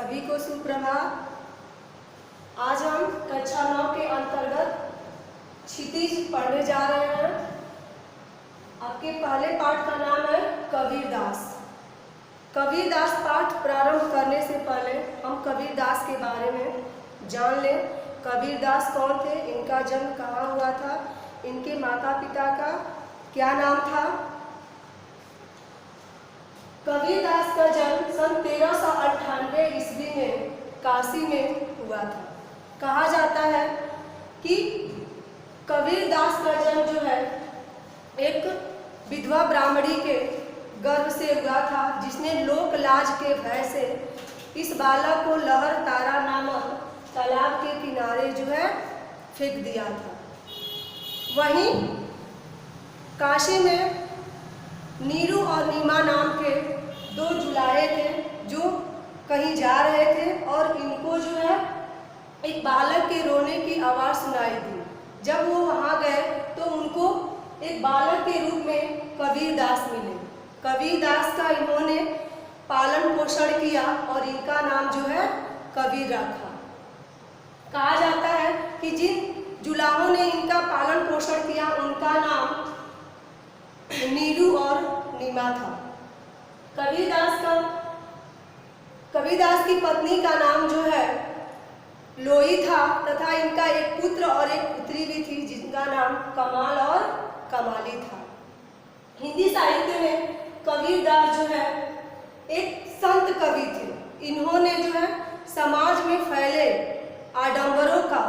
सभी को सुप्रभात। आज हम कक्षा 9 के अंतर्गत क्षितिज पढ़ने जा रहे हैं। आपके पहले पाठ का नाम है कबीरदास। कबीरदास पाठ प्रारंभ करने से पहले हम कबीरदास के बारे में जान लें। कबीरदास कौन थे, इनका जन्म कहाँ हुआ था, इनके माता पिता का क्या नाम था। कबीरदास का जन्म सन 1398 ईस्वी में काशी में हुआ था। कहा जाता है कि कबीरदास का जन्म जो है एक विधवा ब्राह्मणी के गर्भ से हुआ था, जिसने लोक लाज के भय से इस बालक को लहर तारा नामक तालाब के किनारे जो है फेंक दिया था। वहीं काशी में नीरू और नीमा नाम के दो जुलाहे थे जो कहीं जा रहे थे और इनको जो है एक बालक के रोने की आवाज़ सुनाई दी। जब वो वहाँ गए तो उनको एक बालक के रूप में कबीरदास मिले। कबीरदास का इन्होंने पालन पोषण किया और इनका नाम जो है कबीर रखा। कहा जाता है कि जिन जुलाहों ने इनका पालन पोषण किया उनका नाम नीरू और नीमा था। कबीरदास की पत्नी का नाम जो है लोई था तथा इनका एक पुत्र और एक पुत्री भी थी जिनका नाम कमाल और कमाली था। हिंदी साहित्य में कबीरदास जो है एक संत कवि थे। इन्होंने जो है समाज में फैले आडंबरों का,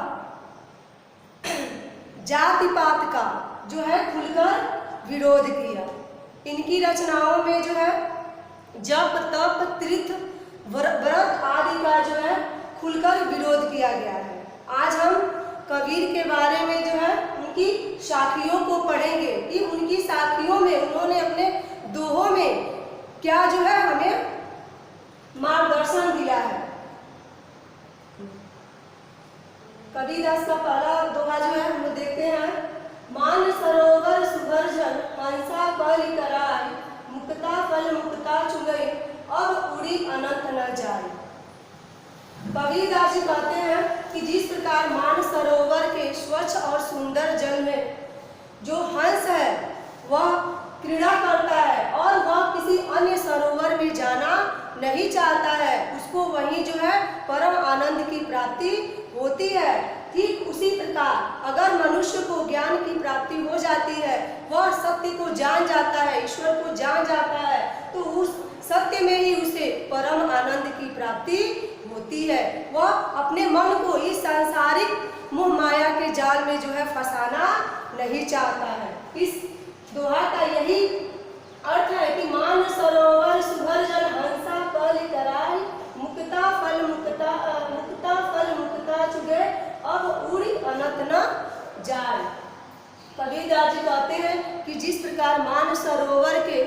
जाति पात का जो है खुलकर विरोध किया। इनकी रचनाओं में जो है जप तप तीर्थ व्रत आदि का जो है खुलकर विरोध किया गया है। आज हम कबीर के बारे में जो है उनकी साखियों को पढ़ेंगे कि उनकी साखियों में उन्होंने अपने दोहों में क्या जो है हमें मार्गदर्शन दिया है। कबीरदास का पहला दोहा जो है हम देखते हैं। मान सरोवर सुभरजन हंसा पल कराय, मुक्ता फल मुक्ता चुगई अब उड़ी अनंत न जाए। कबीरदास जी कहते हैं कि जिस प्रकार मान सरोवर के स्वच्छ और सुंदर जल में जो हंस है वह क्रीड़ा करता है और वह किसी अन्य सरोवर में जाना नहीं चाहता है, उसको वहीं जो है परम आनंद की प्राप्ति होती है। ठीक उसी प्रकार अगर मनुष्य को ज्ञान की प्राप्ति हो जाती है, वह सत्य को जान जाता है, ईश्वर को जान जाता है, तो उस सत्य में ही उसे परम आनंद की प्राप्ति होती है। वह अपने मन को इस सांसारिक मोह माया के जाल में जो है फंसाना नहीं चाहता है। इस दोहा का यही अर्थ है कि मान सरोवर सुभरजन हंसा पल कराय, मुक्ता फल मुक्ता चुगे अब उड़ी अनंत न जाए। कबीरदास जी कहते हैं कि जिस प्रकार मान सरोवर के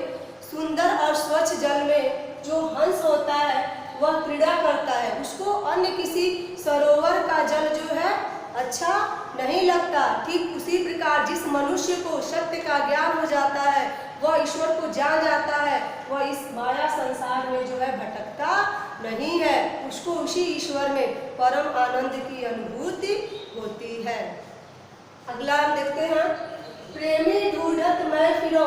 सुंदर और स्वच्छ जल में जो हंस होता है वह क्रीड़ा करता है, उसको अन्य किसी सरोवर का जल जो है अच्छा नहीं लगता। ठीक उसी प्रकार जिस मनुष्य को सत्य का ज्ञान हो जाता है, वह ईश्वर को जान जाता है, वह इस माया संसार में जो है भटकता नहीं है, उसको उसी ईश्वर में परम आनंद की अनुभूति होती है। अगला हम देखते हैं। प्रेमी ढूंढत मैं फिरो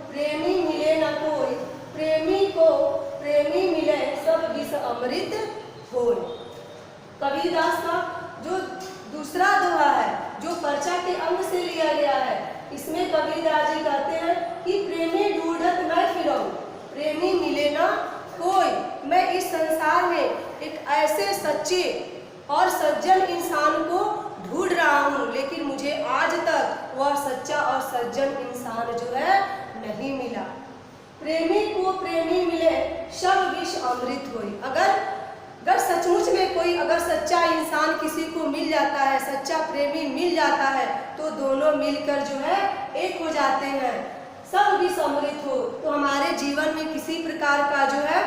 प्रेमी मिले न कोई, प्रेमी को प्रेमी मिले सब विष अमृत होय। कबीरदास का जो दूसरा दोहा है जो पर्चा के अंग से लिया गया है, इसमें कबीरदास जी कहते हैं कि प्रेमी ढूंढत मैं फिरो प्रेमी मिले ना कोई। मैं इस संसार में एक ऐसे सच्चे और सज्जन इंसान को ढूंढ रहा हूँ, लेकिन मुझे आज तक वह सच्चा और सज्जन इंसान जो है नहीं मिला। प्रेमी को प्रेमी मिले सब विष अमृत होई। अगर सचमुच में कोई अगर सच्चा इंसान किसी को मिल जाता है, सच्चा प्रेमी मिल जाता है, तो दोनों मिलकर जो है एक हो जाते हैं, सब विष अमृत हो। तो हमारे जीवन में किसी प्रकार का जो है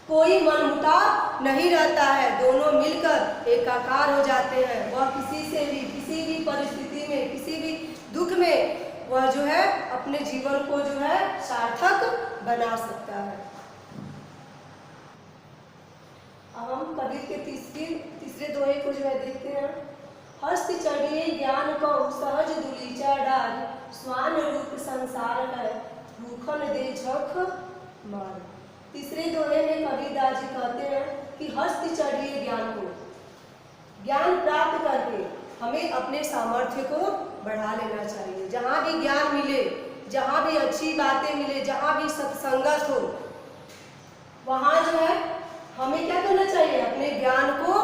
कोई मनमुटाव नहीं रहता है, दोनों मिलकर एकाकार हो जाते हैं। वह किसी से भी किसी भी परिस्थिति में किसी भी दुख में वह जो है अपने जीवन को जो है सार्थक बना सकता है। कबीर के तीसरे दोहे को जो है देखते हैं। हस्त चढ़िए ज्ञान को सहज दुलीचा डार, स्वान रूप संसार है भूखन दे झख मार। तीसरे दोहे में कबीरदास जी कहते हैं कि हस्त चढ़िए ज्ञान को, ज्ञान प्राप्त करके हमें अपने सामर्थ्य को बढ़ा लेना चाहिए। जहाँ भी ज्ञान मिले, जहाँ भी अच्छी बातें मिले, जहाँ भी सत्संगत हो, वहाँ जो है हमें क्या करना चाहिए, अपने ज्ञान को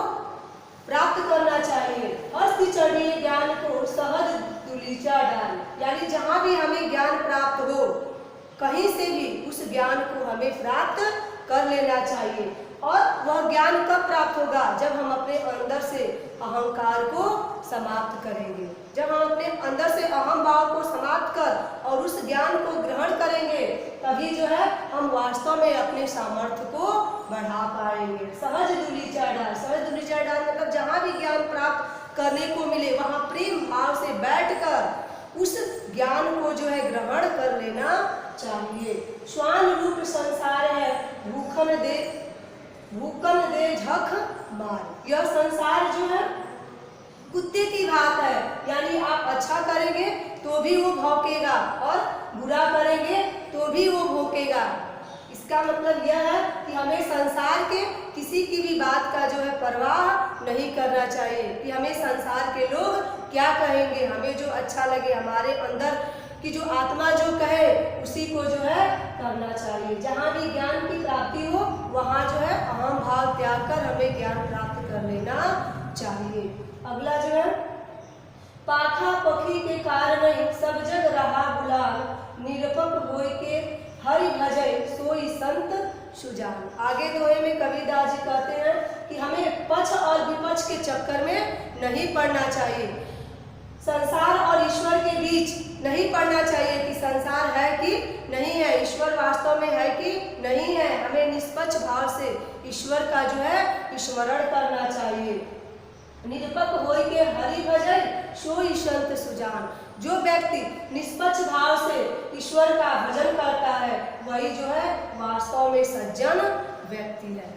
प्राप्त करना चाहिए। हस्त चढ़िए ज्ञान को सहज दुलीचा डाल, यानी जहाँ भी हमें ज्ञान प्राप्त हो, कहीं से भी उस ज्ञान को हमें प्राप्त कर लेना चाहिए। और वह ज्ञान कब प्राप्त होगा, जब हम अपने अंदर से अहंकार को समाप्त करेंगे। जब हम अपने अंदर से अहम भाव को समाप्त कर और उस ज्ञान को ग्रहण करेंगे, तभी जो है हम वास्तव में अपने सामर्थ्य को बढ़ा पाएंगे। सहज दुलीचा डाल, सहज दुलीचा डाल मतलब जहाँ भी ज्ञान प्राप्त करने को मिले, वहाँ प्रेम भाव से बैठकर उस ज्ञान को जो है ग्रहण कर लेना चाहिए। श्वान रूप संसार है भूखन दे झख मार। यह संसार जो है कुत्ते की बात है, यानी आप अच्छा करेंगे तो भी वो भौंकेगा और बुरा करेंगे तो भी वो भौंकेगा। इसका मतलब यह है कि हमें संसार के किसी की भी बात का जो है परवाह नहीं करना चाहिए कि हमें संसार के लोग क्या कहेंगे। हमें जो अच्छा लगे, हमारे अंदर कि जो आत्मा जो कहे उसी को जो है करना चाहिए। जहाँ भी ज्ञान की प्राप्ति हो, वहाँ जो है अहम भाव त्याग कर हमें ज्ञान प्राप्त कर लेना चाहिए। अगला जो है, पाखा पखी के कारण सब जग रहा गुलाम, निरपक होय के हरि भजय सोई संत सुजान। आगे दोहे में कबीरदास जी कहते हैं कि हमें पक्ष और विपक्ष के चक्कर में नहीं पड़ना चाहिए। संसार और ईश्वर के बीच नहीं पड़ना चाहिए कि संसार है कि नहीं है, ईश्वर वास्तव में है कि नहीं है। हमें निष्पक्ष भाव से ईश्वर का जो है स्मरण करना चाहिए। निरपक होय के हरि भजय सोई संत सुजान। जो व्यक्ति निष्पक्ष भाव से ईश्वर का भजन करता है, वही जो है वास्तव में सज्जन व्यक्ति है।